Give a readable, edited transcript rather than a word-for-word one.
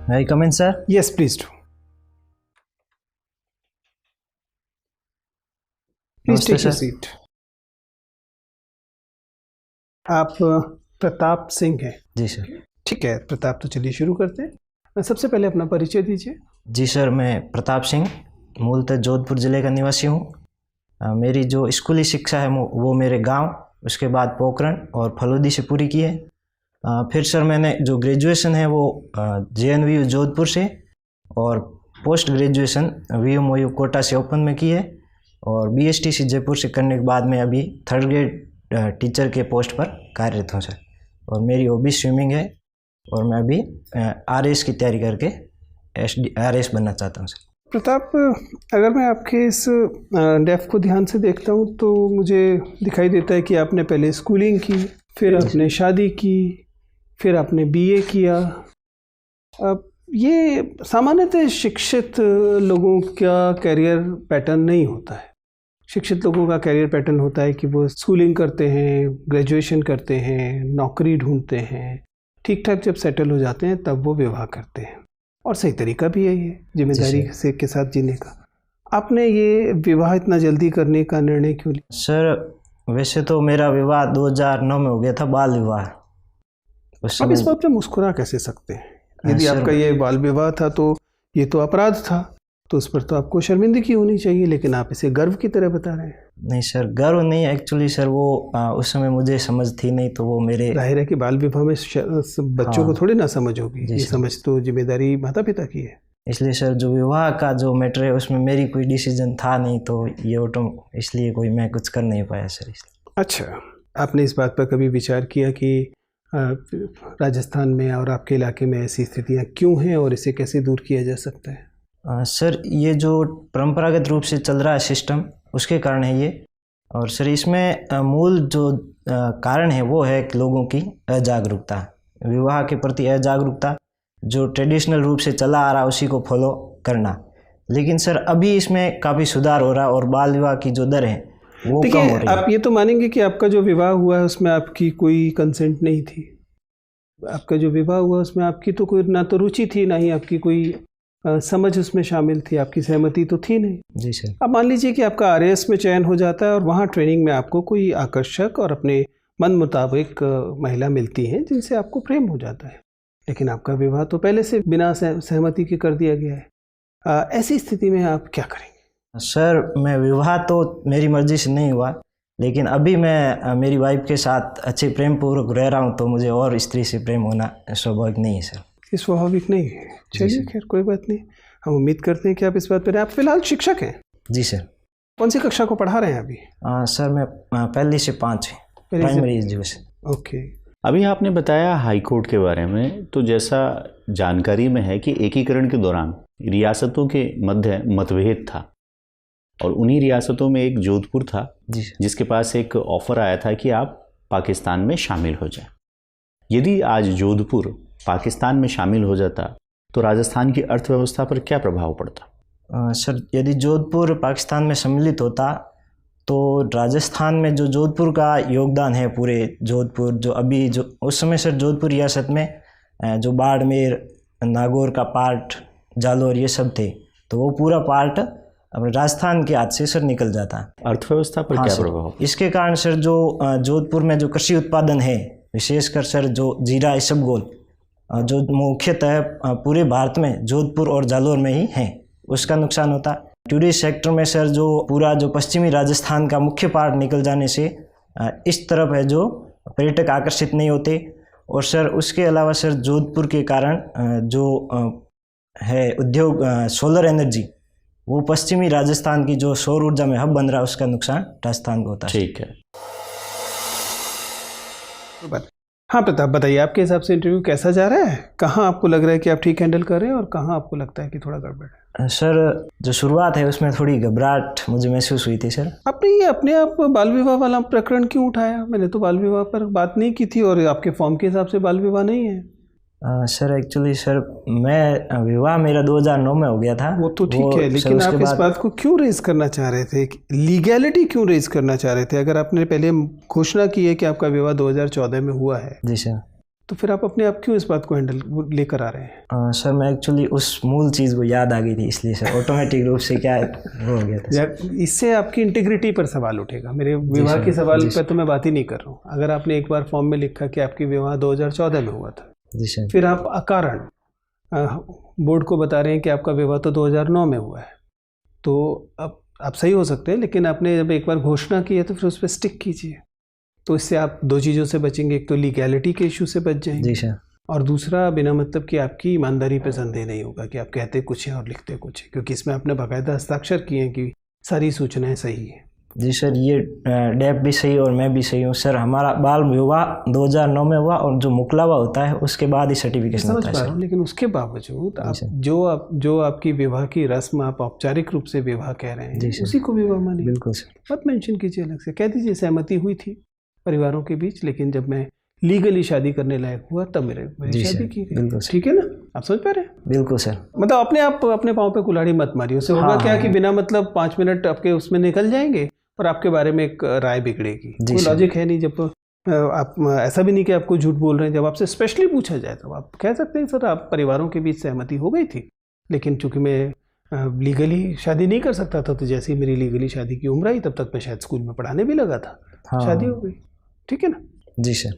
May I come in, sir? Yes, please do. Please नमस्ते take your sir. seat. आप प्रताप सिंह हैं? जी sir. ठीक है प्रताप, तो चलिए शुरू करते हैं। सबसे पहले अपना परिचय दीजिए। जी सर, मैं प्रताप सिंह मूलतः जोधपुर ज़िले का निवासी हूँ। मेरी जो स्कूली शिक्षा है वो मेरे गांव, उसके बाद पोखरण और फलोदी से पूरी की है। फिर सर मैंने जो ग्रेजुएशन है वो JNVU जोधपुर से और पोस्ट ग्रेजुएशन VMOU कोटा से ओपन में की है और BSTC जयपुर से करने के बाद मैं अभी 3rd ग्रेड टीचर के पोस्ट पर कार्यरत हूँ सर। और मेरी हॉबी स्विमिंग है और मैं अभी RS की तैयारी करके RS बनना चाहता हूँ सर। प्रताप, अगर मैं आपके इस डेफ को ध्यान से देखता हूँ तो मुझे दिखाई देता है कि आपने पहले स्कूलिंग की, फिर आपने शादी की, फिर आपने BA किया। अब ये सामान्यतः शिक्षित लोगों का करियर पैटर्न नहीं होता है। शिक्षित लोगों का करियर पैटर्न होता है कि वो स्कूलिंग करते हैं, ग्रेजुएशन करते हैं, नौकरी ढूंढते हैं, ठीक ठाक जब सेटल हो जाते हैं तब वो विवाह करते हैं। और सही तरीका भी है ये जिम्मेदारी से के साथ जीने का। आपने ये विवाह इतना जल्दी करने का निर्णय क्यों लिया? सर वैसे तो मेरा विवाह 2009 में हो गया था, बाल विवाह। अब इस बात पे मुस्कुरा कैसे सकते हैं? यदि आपका ये बाल विवाह था तो ये तो अपराध था, तो उस पर तो आपको शर्मिंदगी होनी चाहिए, लेकिन आप इसे गर्व की तरह बता रहे हैं। नहीं सर, गर्व नहीं, एक्चुअली सर वो उस समय मुझे समझ थी नहीं, तो वो मेरे जाहिर है कि बाल विवाह में बच्चों को थोड़ी ना समझ होगी, ये समझ तो जिम्मेदारी माता पिता की है। इसलिए सर जो विवाह का जो मैटर है उसमें मेरी कोई डिसीजन था नहीं, तो ये इसलिए कोई मैं कुछ कर नहीं पाया सर। अच्छा, आपने इस बात पर कभी विचार किया कि राजस्थान में और आपके इलाके में ऐसी स्थितियाँ क्यों हैं और इसे कैसे दूर किया जा सकता है? सर ये जो परंपरागत रूप से चल रहा है सिस्टम, उसके कारण है ये। और सर इसमें मूल जो कारण है वो है कि लोगों की अजागरूकता, विवाह के प्रति अजागरूकता, जो ट्रेडिशनल रूप से चला आ रहा है उसी को फॉलो करना। लेकिन सर अभी इसमें काफ़ी सुधार हो रहा है और बाल विवाह की जो दर है वो कम हो रही है। आप ये तो मानेंगे कि आपका जो विवाह हुआ है उसमें आपकी कोई कंसेंट नहीं थी? आपका जो विवाह हुआ उसमें आपकी तो कोई ना तो रुचि थी, ना ही आपकी कोई समझ उसमें शामिल थी, आपकी सहमति तो थी नहीं। जी सर। अब मान लीजिए कि आपका RS में चयन हो जाता है और वहाँ ट्रेनिंग में आपको कोई आकर्षक और अपने मन मुताबिक महिला मिलती है जिनसे आपको प्रेम हो जाता है, लेकिन आपका विवाह तो पहले से बिना सहमति के कर दिया गया है। ऐसी स्थिति में आप क्या करेंगे? सर मैं विवाह तो मेरी मर्जी से नहीं हुआ, लेकिन अभी मैं मेरी वाइफ के साथ अच्छे प्रेम पूर्वक रह रहा हूँ, तो मुझे और स्त्री से प्रेम होना स्वाभाविक नहीं है सर। ये स्वाभाविक नहीं है। चलिए खैर कोई बात नहीं, हम उम्मीद करते हैं कि आप इस बात पर। आप फिलहाल शिक्षक हैं? जी सर। कौन सी कक्षा को पढ़ा रहे हैं अभी? सर मैं 1 से 5 प्राइमरी एजुकेशन। ओके। अभी आपने बताया हाई कोर्ट के बारे में, तो जैसा जानकारी में है कि एकीकरण के दौरान रियासतों के मध्य मतभेद था और उन्हीं रियासतों में एक जोधपुर था जिसके पास एक ऑफर आया था कि आप पाकिस्तान में शामिल हो जाए। यदि आज जोधपुर पाकिस्तान में शामिल हो जाता तो राजस्थान की अर्थव्यवस्था पर क्या प्रभाव पड़ता? सर यदि जोधपुर पाकिस्तान में सम्मिलित होता तो राजस्थान में जो जोधपुर का योगदान है, पूरे जोधपुर जो अभी जो उस समय सर जोधपुर रियासत में जो बाड़मेर, नागौर का पार्ट, जालौर ये सब थे, तो वो पूरा पार्ट अपने राजस्थान के हाथ से सर निकल जाता। अर्थव्यवस्था पर क्या प्रभाव? इसके कारण सर जो जोधपुर में जो कृषि उत्पादन है, विशेषकर सर जो जीरा, इसबगोल, जो मुख्यतः पूरे भारत में जोधपुर और जालौर में ही है, उसका नुकसान होता। टूरिस्ट सेक्टर में सर जो पूरा जो पश्चिमी राजस्थान का मुख्य पार्ट निकल जाने से इस तरफ है जो पर्यटक आकर्षित नहीं होते। और सर उसके अलावा सर जोधपुर के कारण जो है उद्योग सोलर एनर्जी, वो पश्चिमी राजस्थान की जो सौर ऊर्जा में हब बन रहा है, उसका नुकसान राजस्थान को होता है। ठीक है। हाँ प्रताप, बताइए आपके हिसाब से इंटरव्यू कैसा जा रहा है? कहाँ आपको लग रहा है कि आप ठीक हैंडल कर रहे हैं और कहाँ आपको लगता है कि थोड़ा गड़बड़ है? सर जो शुरुआत है उसमें थोड़ी घबराहट मुझे महसूस हुई थी सर। आपने ये अपने आप बाल विवाह वाला प्रकरण क्यों उठाया? मैंने तो बाल विवाह पर बात नहीं की थी और आपके फॉर्म के हिसाब से बाल विवाह नहीं है। सर एक्चुअली सर मैं विवाह मेरा 2009 में हो गया था। वो तो ठीक है, लेकिन आप इस बात को क्यों रेज करना चाह रहे थे? लीगैलिटी क्यों रेज करना चाह रहे थे? अगर आपने पहले घोषणा की है कि आपका विवाह 2014 में हुआ है, जी सर, तो फिर आप अपने आप क्यों इस बात को हैंडल लेकर आ रहे हैं? सर मैं एक्चुअली उस मूल चीज़ को याद आ गई थी, इसलिए सर ऑटोमेटिक रूप से क्या हो गया था सर। इससे आपकी इंटीग्रिटी पर सवाल उठेगा। मेरे विवाह के सवाल पर तो मैं बात ही नहीं कर रहा हूँ। अगर आपने एक बार फॉर्म में लिखा कि आपकी विवाह 2014 में हुआ था, जी सर। फिर आप अकारण बोर्ड को बता रहे हैं कि आपका विवाह तो 2009 में हुआ है, तो अब आप सही हो सकते हैं, लेकिन आपने जब एक बार घोषणा की है तो फिर उस पर स्टिक कीजिए। तो इससे आप दो चीज़ों से बचेंगे, एक तो लीगैलिटी के इशू से बच जाएंगे, जी सर। और दूसरा बिना मतलब कि आपकी ईमानदारी पे संदेह नहीं होगा कि आप कहते कुछ हैं और लिखते कुछ हैं, क्योंकि इसमें आपने बाकायदा हस्ताक्षर किए हैं कि सारी सूचनाएं सही हैं। जी सर, ये डेप भी सही और मैं भी सही हूँ सर। हमारा बाल विवाह 2009 में हुआ और जो मुकलावा होता है उसके बाद ही सर्टिफिकेशन होता है समझ पा सर। रहा हूँ, लेकिन उसके बावजूद आप जो आपकी विवाह की रस्म आप औपचारिक रूप से विवाह कह रहे हैं, उसी को विवाह मानिए। बिल्कुल सर। मत मेंशन कीजिए अलग से, कह दीजिए सहमति हुई थी परिवारों के बीच, लेकिन जब मैं लीगली शादी करने लायक हुआ तब मेरी शादी की गई। ठीक है ना? आप समझ पा रहे हैं? बिल्कुल सर। मतलब अपने आप अपने पाँव पे कुल्हाड़ी मत मारिए। उससे होगा क्या कि बिना मतलब 5 मिनट आपके उसमें निकल जाएंगे और आपके बारे में एक राय बिगड़ेगी। कोई लॉजिक है नहीं। जब आप ऐसा भी नहीं कि आपको झूठ बोल रहे हैं, जब आपसे स्पेशली पूछा जाए तो आप कह सकते हैं सर आप परिवारों के बीच सहमति हो गई थी, लेकिन चूंकि मैं लीगली शादी नहीं कर सकता था, तो जैसे ही मेरी लीगली शादी की उम्र आई तब तक मैं शायद स्कूल में पढ़ाने भी लगा था, शादी हो गई। ठीक है ना? जी सर।